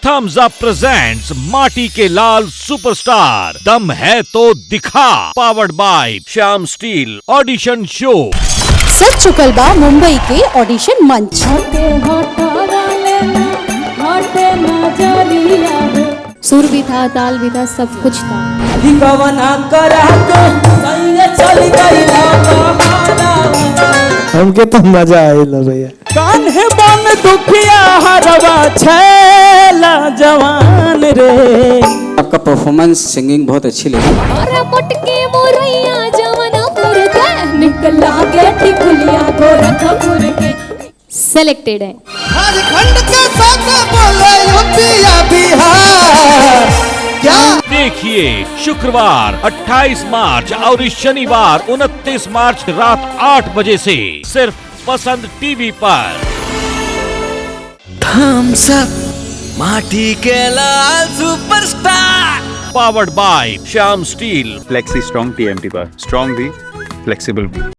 Thums up presents माटी के लाल सुपरस्टार दम है तो दिखा, powered by Shyam steel audition show. सच चुकल बा मुंबई के ऑडिशन मंच। सुर भी था, ताल भी था, सब कुछ था। हमके तो मजा आइल भैया। कान्हे बन दुखिया हरवा छैला जवान रे। आपका परफॉर्मेंस सिंगिंग बहुत अच्छी लगी। और मुटकी मोरैया जवनपुर के निकला के टिकुलिया गोरखपुर के सिलेक्टेड है। झारखंड के साथ बोले यूपी बिहार क्या। देखिए शुक्रवार 28 मार्च और शनिवार 29 मार्च रात 8 बजे से सिर्फ पसंद टीवी पर। थम्स अप माटी के लाल superstar, powered by Shyam steel. Flexi strong TMT bar, strong भी फ्लेक्सिबल भी।